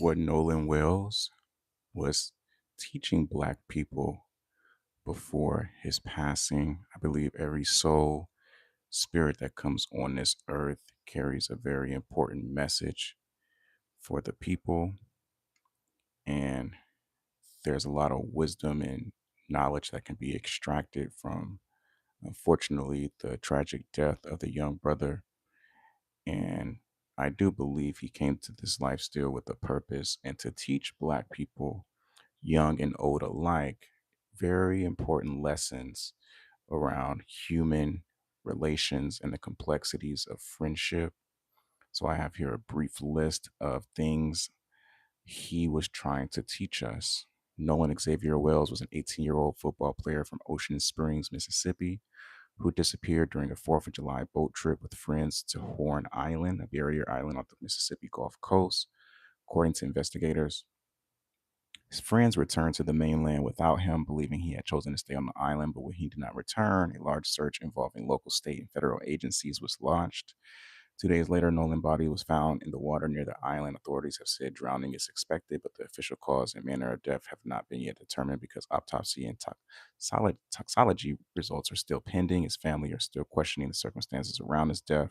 what Nolan Wells was teaching Black people before his passing. I believe every soul, spirit that comes on this earth carries a very important message for the people. And there's a lot of wisdom and knowledge that can be extracted from, unfortunately, the tragic death of the young brother. And I do believe he came to this life still with a purpose and to teach Black people, young and old alike, very important lessons around human relations and the complexities of friendship. So I have here a brief list of things he was trying to teach us. Nolan Xavier Wells was an 18-year-old football player from Ocean Springs, Mississippi, who disappeared during a 4th of July boat trip with friends to Horn Island, a barrier island off the Mississippi Gulf Coast. According to investigators, his friends returned to the mainland without him, believing he had chosen to stay on the island, but when he did not return, a large search involving local, state, and federal agencies was launched. 2 days later, Nolan's body was found in the water near the island. Authorities have said drowning is expected, but the official cause and manner of death have not been yet determined because autopsy and toxology results are still pending. His family are still questioning the circumstances around his death.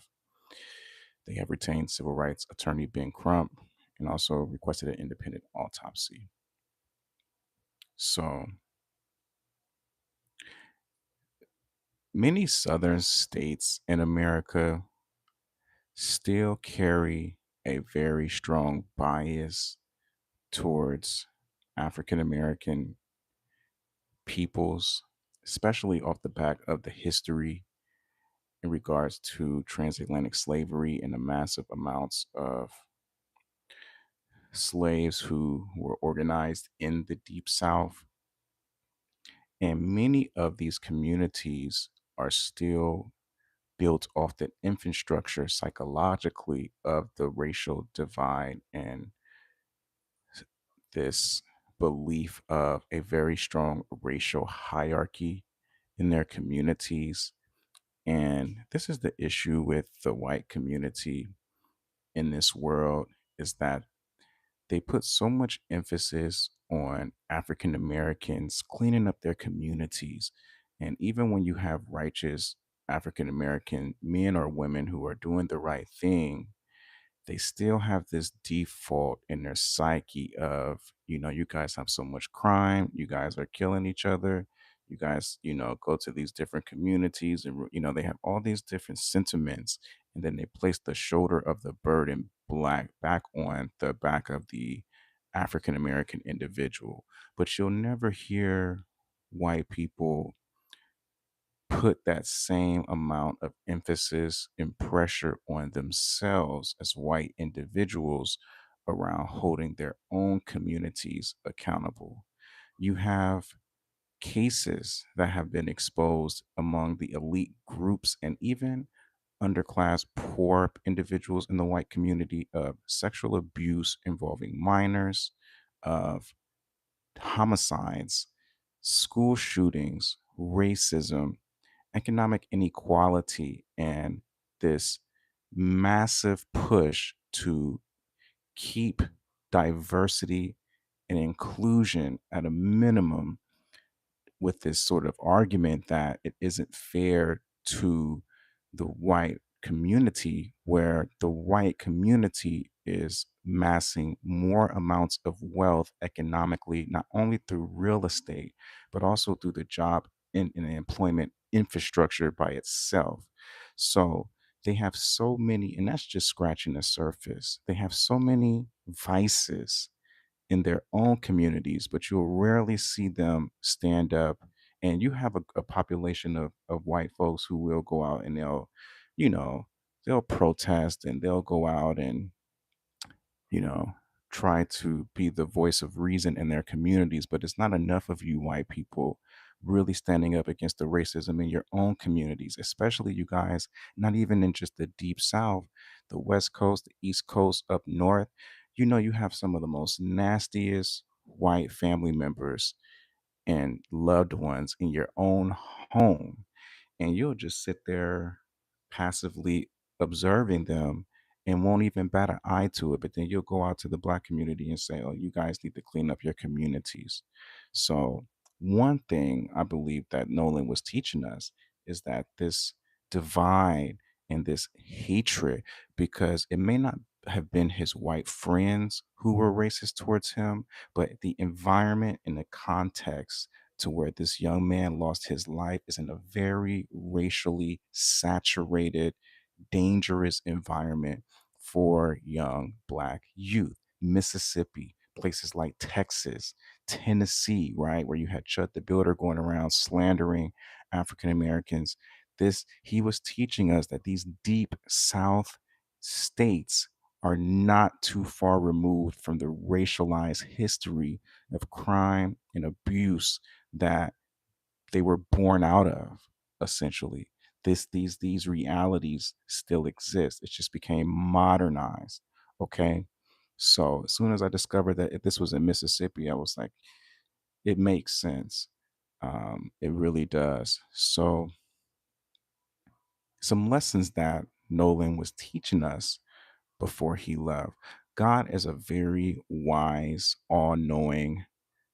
They have retained civil rights attorney Ben Crump and also requested an independent autopsy. So, many southern states in America still carry a very strong bias towards African American peoples, especially off the back of the history in regards to transatlantic slavery and the massive amounts of slaves who were organized in the Deep South. And many of these communities are still built off the infrastructure psychologically of the racial divide and this belief of a very strong racial hierarchy in their communities. And this is the issue with the white community in this world is that they put so much emphasis on African Americans cleaning up their communities. And even when you have righteous African American men or women who are doing the right thing, they still have this default in their psyche of, you guys have so much crime, you guys are killing each other, you guys, go to these different communities and, they have all these different sentiments. And then they place the shoulder of the burden black back on the back of the African American individual. But you'll never hear white people put that same amount of emphasis and pressure on themselves as white individuals around holding their own communities accountable. You have cases that have been exposed among the elite groups and even underclass poor individuals in the white community of sexual abuse involving minors, of homicides, school shootings, racism, economic inequality, and this massive push to keep diversity and inclusion at a minimum with this sort of argument that it isn't fair to the white community, where the white community is massing more amounts of wealth economically, not only through real estate, but also through the job and the employment infrastructure by itself. So they have so many, and that's just scratching the surface. They have so many vices in their own communities, but you'll rarely see them stand up. And you have a population of white folks who will go out and you know, they'll protest and they'll go out and, you know, try to be the voice of reason in their communities. But it's not enough of you white people really standing up against the racism in your own communities, especially you guys, not even in just the deep south, the west coast, the east coast, up north. You have some of the most nastiest white family members and loved ones in your own home. And you'll just sit there passively observing them and won't even bat an eye to it. But then you'll go out to the black community and say, oh, you guys need to clean up your communities. So, one thing I believe that Nolan was teaching us is that this divide and this hatred, because it may not have been his white friends who were racist towards him, but the environment and the context to where this young man lost his life is in a very racially saturated, dangerous environment for young black youth. Mississippi, places like Texas, Tennessee, right, where you had Chud the Builder going around slandering African Americans. This he was teaching us that these deep South states are not too far removed from the racialized history of crime and abuse that they were born out of, essentially. These realities still exist. It just became modernized. Okay. So as soon as I discovered that this was in Mississippi, I was like, it makes sense. It really does. So some lessons that Nolan was teaching us before he left. God is a very wise, all knowing,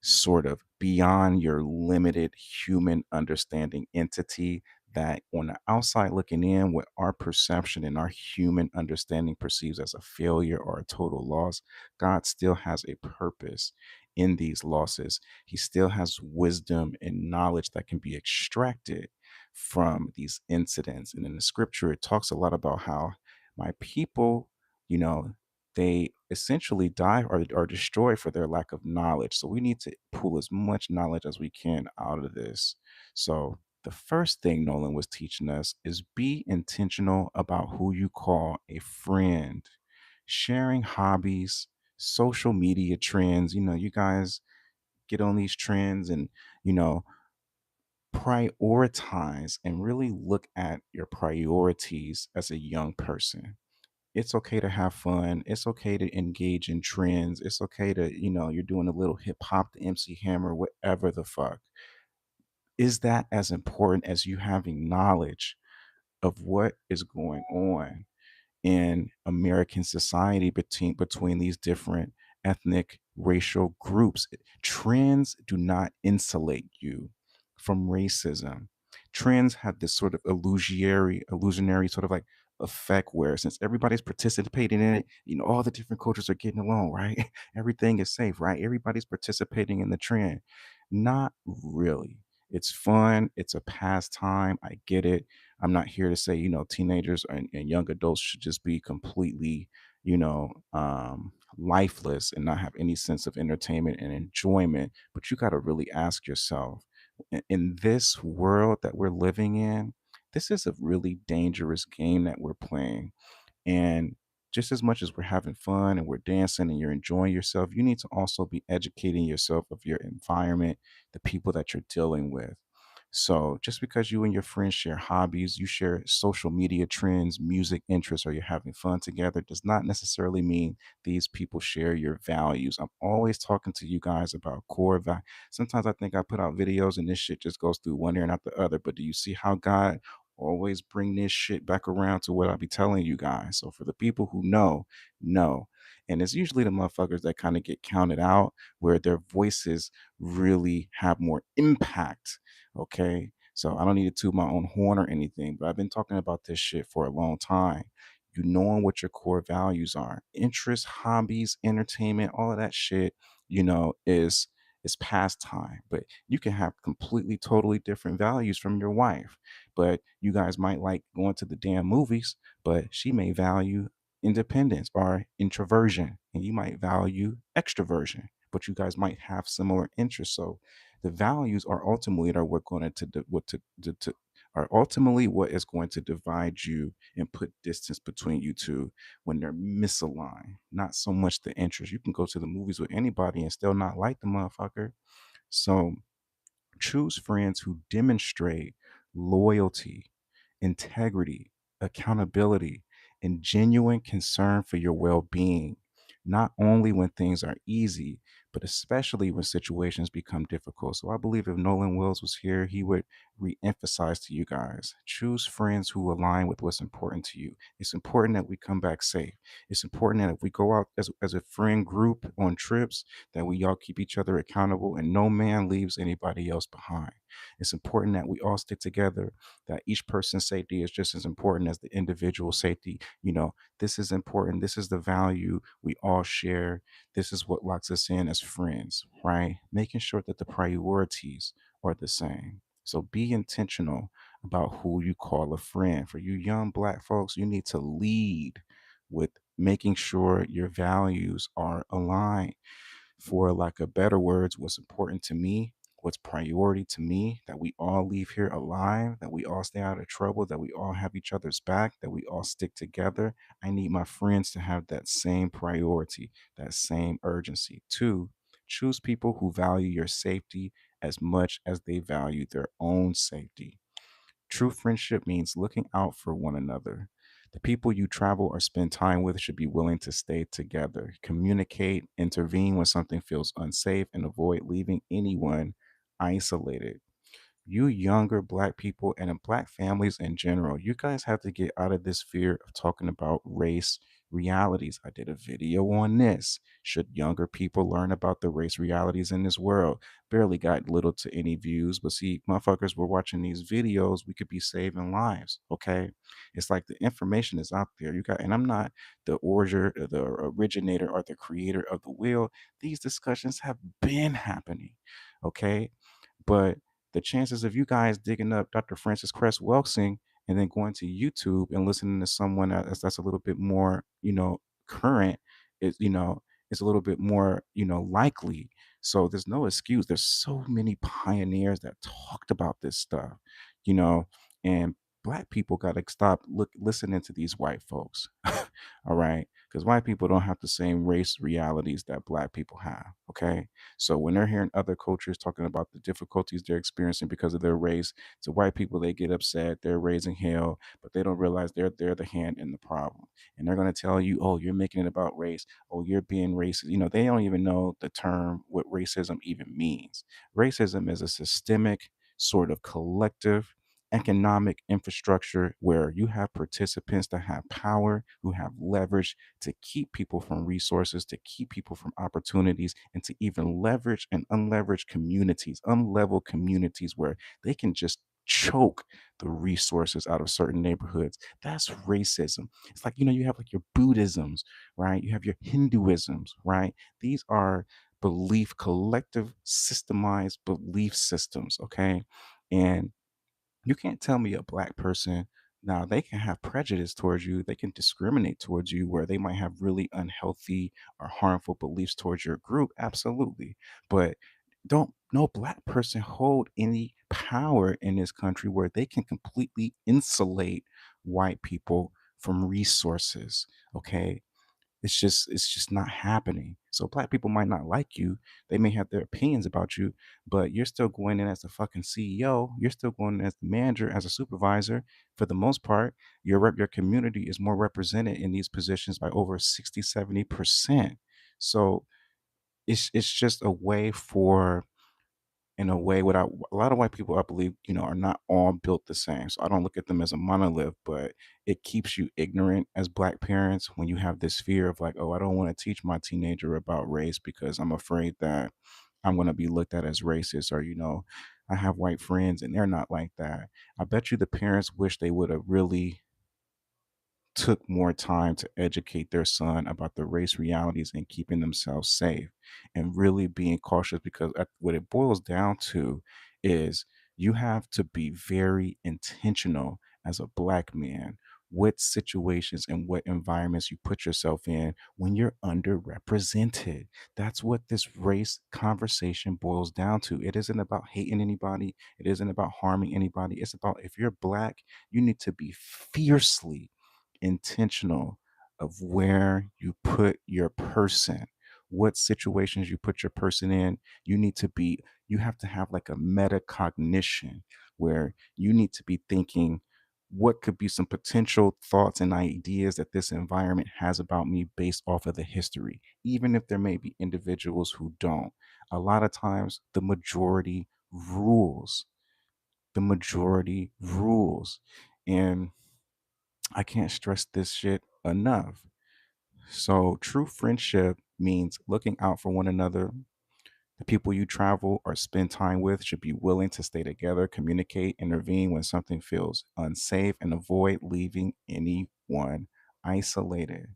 sort of beyond your limited human understanding entity that on the outside looking in, what our perception and our human understanding perceives as a failure or a total loss, God still has a purpose in these losses. He still has wisdom and knowledge that can be extracted from these incidents. And in the scripture, it talks a lot about how my people, you know, they essentially die or are destroyed for their lack of knowledge. So we need to pull as much knowledge as we can out of this. So the first thing Nolan was teaching us is be intentional about who you call a friend. Sharing hobbies, social media trends, you guys get on these trends and, you know, prioritize and really look at your priorities as a young person. It's okay to have fun. It's okay to engage in trends. It's okay to, you're doing a little hip hop, the MC Hammer, whatever the fuck. Is that as important as you having knowledge of what is going on in American society between these different ethnic racial groups? Trends do not insulate you from racism. Trends have this sort of illusionary sort of like effect where since everybody's participating in it, all the different cultures are getting along, right? Everything is safe, right? Everybody's participating in the trend. Not really. It's fun. It's a pastime. I get it. I'm not here to say, teenagers and young adults should just be completely, lifeless and not have any sense of entertainment and enjoyment. But you got to really ask yourself in this world that we're living in, this is a really dangerous game that we're playing. And just as much as we're having fun and we're dancing and you're enjoying yourself, you need to also be educating yourself of your environment, the people that you're dealing with. So just because you and your friends share hobbies, you share social media trends, music interests, or you're having fun together, does not necessarily mean these people share your values. I'm always talking to you guys about core values. Sometimes I think I put out videos and this shit just goes through one ear and out the other. But do you see how God always bring this shit back around to what I be telling you guys? So for the people who know. And it's usually the motherfuckers that kind of get counted out where their voices really have more impact. Okay. So I don't need to toot my own horn or anything, but I've been talking about this shit for a long time. You knowing what your core values are, interests, hobbies, entertainment, all of that shit, is pastime. But you can have completely, totally different values from your wife. But you guys might like going to the damn movies, but she may value independence or introversion, and you might value extroversion. But you guys might have similar interests. So the values are ultimately are what going to what to are ultimately what is going to divide you and put distance between you two when they're misaligned. Not so much the interest. You can go to the movies with anybody and still not like the motherfucker. So choose friends who demonstrate loyalty, integrity, accountability, and genuine concern for your well being, not only when things are easy, but especially when situations become difficult. So I believe if Nolan Wells was here, he would re-emphasize to you guys, choose friends who align with what's important to you. It's important that we come back safe. It's important that if we go out as a friend group on trips, that we all keep each other accountable and no man leaves anybody else behind. It's important that we all stick together, that each person's safety is just as important as the individual safety. This is important. This is the value we all share. This is what locks us in as friends, right? Making sure that the priorities are the same. So be intentional about who you call a friend. For you young Black folks, you need to lead with making sure your values are aligned. For lack of better words, what's important to me, what's priority to me, that we all leave here alive, that we all stay out of trouble, that we all have each other's back, that we all stick together. I need my friends to have that same priority, that same urgency. Two, choose people who value your safety as much as they value their own safety. True friendship means looking out for one another. The people you travel or spend time with should be willing to stay together, communicate, intervene when something feels unsafe, and avoid leaving anyone isolated. You younger Black people and in Black families in general, you guys have to get out of this fear of talking about race realities. I did a video on this. Should younger people learn about the race realities in this world? Barely got little to any views, but see, motherfuckers were watching these videos. We could be saving lives. Okay, it's like the information is out there. You got, and I'm not the originator, or the creator of the wheel. These discussions have been happening. Okay, but the chances of you guys digging up Dr. Francis Cress Welsing and then going to YouTube and listening to someone that's a little bit more, current is, is a little bit more, likely. So there's no excuse. There's so many pioneers that talked about this stuff, you know, and Black people got to stop listening to these white folks. All right. Because white people don't have the same race realities that Black people have. Okay. So when they're hearing other cultures talking about the difficulties they're experiencing because of their race, to white people they get upset, they're raising hell, but they don't realize they're the hand in the problem. And they're going to tell you, "Oh, you're making it about race. Oh, you're being racist." They don't even know the term what racism even means. Racism is a systemic sort of collective economic infrastructure where you have participants that have power, who have leverage to keep people from resources, to keep people from opportunities, and to even leverage and unleverage communities, unlevel communities where they can just choke the resources out of certain neighborhoods. That's racism. It's like, you have like your Buddhisms, right? You have your Hinduisms, right? These are collective, systemized belief systems, okay? And you can't tell me a Black person, now they can have prejudice towards you, they can discriminate towards you where they might have really unhealthy or harmful beliefs towards your group, absolutely. But don't no Black person hold any power in this country where they can completely insulate white people from resources. Okay, it's just not happening. So Black people might not like you. They may have their opinions about you, but you're still going in as the fucking CEO. You're still going in as the manager, as a supervisor. For the most part, your community is more represented in these positions by over 60, 70%. So it's just a way for in a way without a lot of white people I believe are not all built the same, so I don't look at them as a monolith, but it keeps you ignorant as Black parents when you have this fear of like, oh, I don't want to teach my teenager about race because I'm afraid that I'm going to be looked at as racist, or I have white friends and they're not like that. I bet you the parents wish they would have really took more time to educate their son about the race realities and keeping themselves safe and really being cautious, because what it boils down to is you have to be very intentional as a Black man what situations and what environments you put yourself in when you're underrepresented. That's what this race conversation boils down to. It isn't about hating anybody, it isn't about harming anybody. It's about, if you're Black, you need to be fiercely intentional of where you put your person, what situations you put your person in. You have to have like a metacognition where you need to be thinking, What could be some potential thoughts and ideas that this environment has about me based off of the history, even if there may be individuals who don't. A lot of times, the majority rules. The majority rules. And I can't stress this shit enough. So, true friendship means looking out for one another. The people you travel or spend time with should be willing to stay together, communicate, intervene when something feels unsafe, and avoid leaving anyone isolated.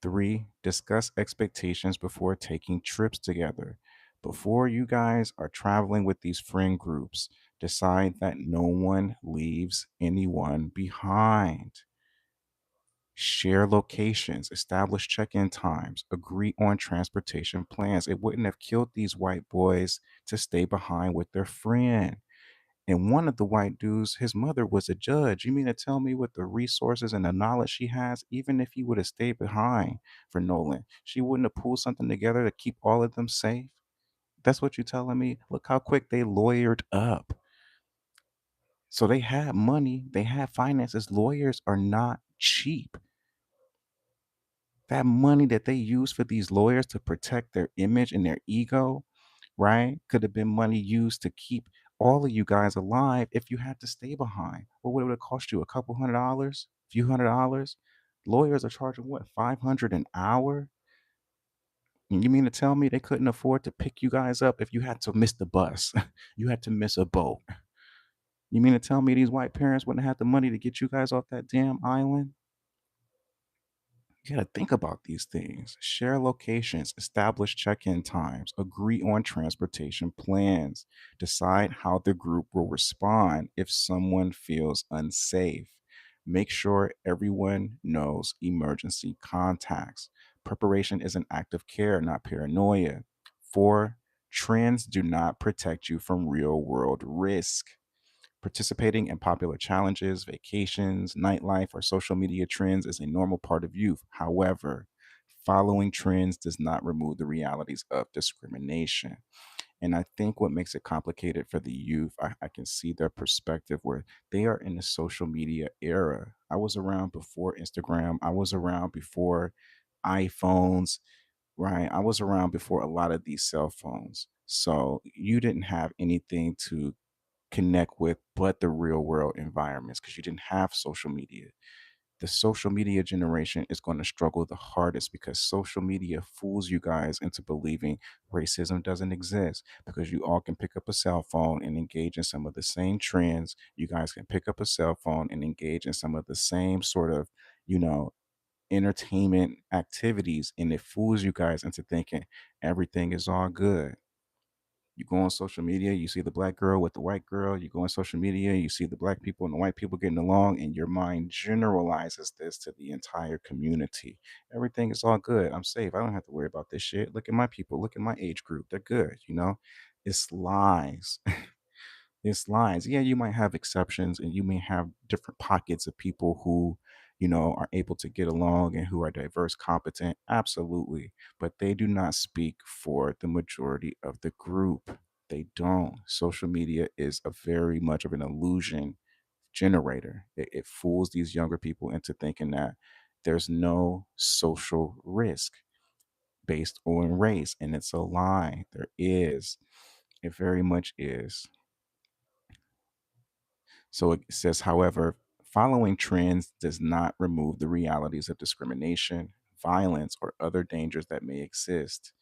Three, discuss expectations before taking trips together. Before you guys are traveling with these friend groups, decide that no one leaves anyone behind. Share locations, establish check in times, agree on transportation plans. It wouldn't have killed these white boys to stay behind with their friend. And one of the white dudes, his mother was a judge. You mean to tell me with the resources and the knowledge she has, even if he would have stayed behind for Nolan, she wouldn't have pulled something together to keep all of them safe? That's what you're telling me? Look how quick they lawyered up. So they had money, they had finances. Lawyers are not cheap. That money that they use for these lawyers to protect their image and their ego, right? Could have been money used to keep all of you guys alive if you had to stay behind. What would it have cost you? A couple $100s? Few $100s? Lawyers are charging what, 500 an hour? And you mean to tell me they couldn't afford to pick you guys up if you had to miss the bus? You had to miss a boat. You mean to tell me these white parents wouldn't have the money to get you guys off that damn island? You got to think about these things. Share locations, establish check in times, agree on transportation plans, decide how the group will respond if someone feels unsafe. Make sure everyone knows emergency contacts. Preparation is an act of care, not paranoia. Four, trends do not protect you from real world risk. Participating in popular challenges, vacations, nightlife, or social media trends is a normal part of youth. However, following trends does not remove the realities of discrimination. And I think what makes it complicated for the youth, I can see their perspective where they are in the social media era. I was around before Instagram, I was around before iPhones, right? I was around before a lot of these cell phones. So you didn't have anything to connect with but the real world environments because you didn't have social media. The social media generation is going to struggle the hardest because social media fools you guys into believing racism doesn't exist because you all can pick up a cell phone and engage in some of the same trends. You guys can pick up a cell phone and engage in some of the same sort of, you know, entertainment activities, and it fools you guys into thinking everything is all good. You go on social media, you see the black girl with the white girl. You go on social media, you see the black people and the white people getting along, and your mind generalizes this to the entire community. Everything is all good. I'm safe. I don't have to worry about this shit. Look at my people. Look at my age group. They're good. You know, it's lies. It's lies. Yeah, you might have exceptions and you may have different pockets of people who, are able to get along and who are diverse, competent. Absolutely. But they do not speak for the majority of the group. They don't. Social media is a very much of an illusion generator. It fools these younger people into thinking that there's no social risk based on race. And it's a lie. There is. It very much is. So it says, however, following trends does not remove the realities of discrimination, violence, or other dangers that may exist.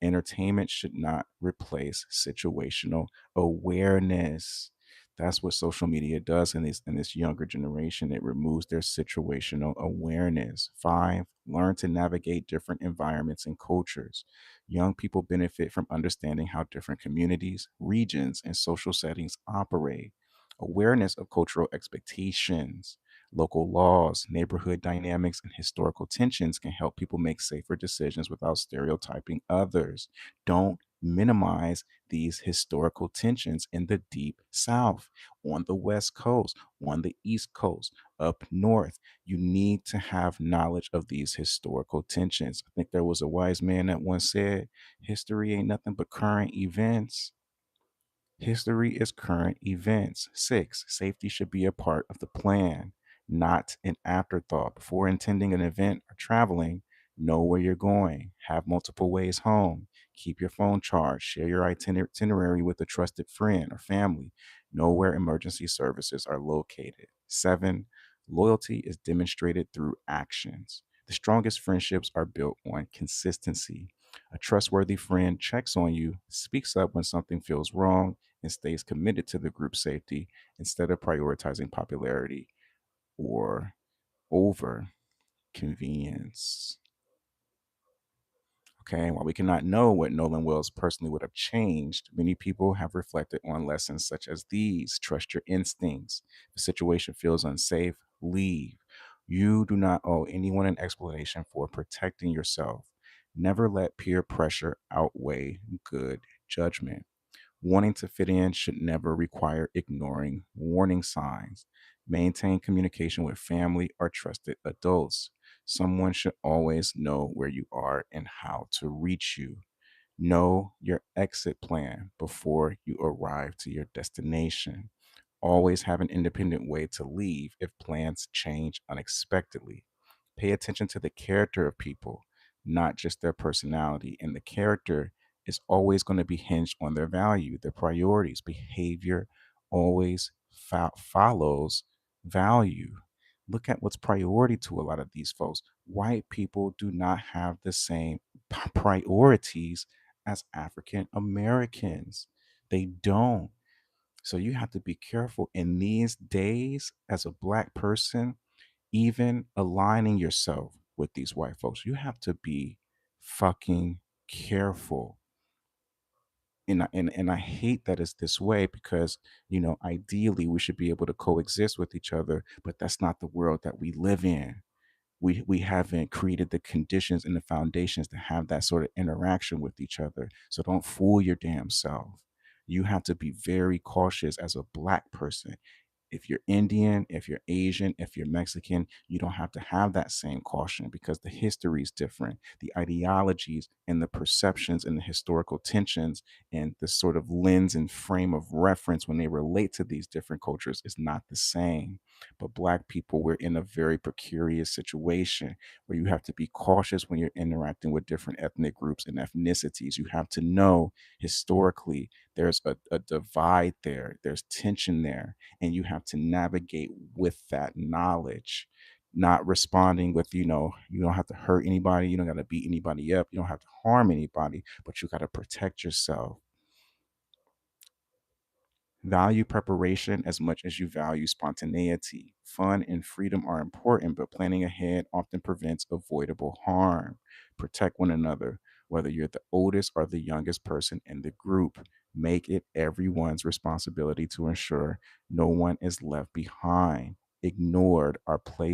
Entertainment should not replace situational awareness. That's what social media does in this younger generation. It removes their situational awareness. Five, learn to navigate different environments and cultures. Young people benefit from understanding how different communities, regions, and social settings operate. Awareness of cultural expectations, local laws, neighborhood dynamics, and historical tensions can help people make safer decisions without stereotyping others. Don't minimize these historical tensions in the deep South, on the West Coast, on the East Coast, up north. You need to have knowledge of these historical tensions. I think there was a wise man that once said, history ain't nothing but current events. History is current events. Six, safety should be a part of the plan, not an afterthought. Before attending an event or traveling, know where you're going, have multiple ways home, keep your phone charged, share your itinerary with a trusted friend or family, know where emergency services are located. Seven, loyalty is demonstrated through actions. The strongest friendships are built on consistency. A trustworthy friend checks on you, speaks up when something feels wrong, and stays committed to the group's safety instead of prioritizing popularity or over convenience. Okay, while we cannot know what Nolan Wells personally would have changed, many people have reflected on lessons such as these: trust your instincts. If the situation feels unsafe, leave. You do not owe anyone an explanation for protecting yourself. Never let peer pressure outweigh good judgment. Wanting to fit in should never require ignoring warning signs. Maintain communication with family or trusted adults. Someone should always know where you are and how to reach you. Know your exit plan before you arrive to your destination. Always have an independent way to leave if plans change unexpectedly. Pay attention to the character of people, not just their personality. And the character is always going to be hinged on their value, their priorities. Behavior always follows value. Look at what's priority to a lot of these folks. White people do not have the same priorities as African Americans. They don't. So you have to be careful in these days as a black person, even aligning yourself with these white folks. You have to be fucking careful. And I hate that it's this way because, ideally we should be able to coexist with each other, but that's not the world that we live in. We haven't created the conditions and the foundations to have that sort of interaction with each other. So don't fool your damn self. You have to be very cautious as a black person. If you're Indian, if you're Asian, if you're Mexican, you don't have to have that same caution because the history is different. The ideologies and the perceptions and the historical tensions and the sort of lens and frame of reference when they relate to these different cultures is not the same. But Black people, we're in a very precarious situation where you have to be cautious when you're interacting with different ethnic groups and ethnicities. You have to know historically there's a divide there, there's tension there, and you have to navigate with that knowledge, not responding with, you don't have to hurt anybody, you don't got to beat anybody up, you don't have to harm anybody, but you got to protect yourself. Value preparation as much as you value spontaneity. Fun and freedom are important, but planning ahead often prevents avoidable harm. Protect one another, whether you're the oldest or the youngest person in the group. Make it everyone's responsibility to ensure no one is left behind, ignored, or placed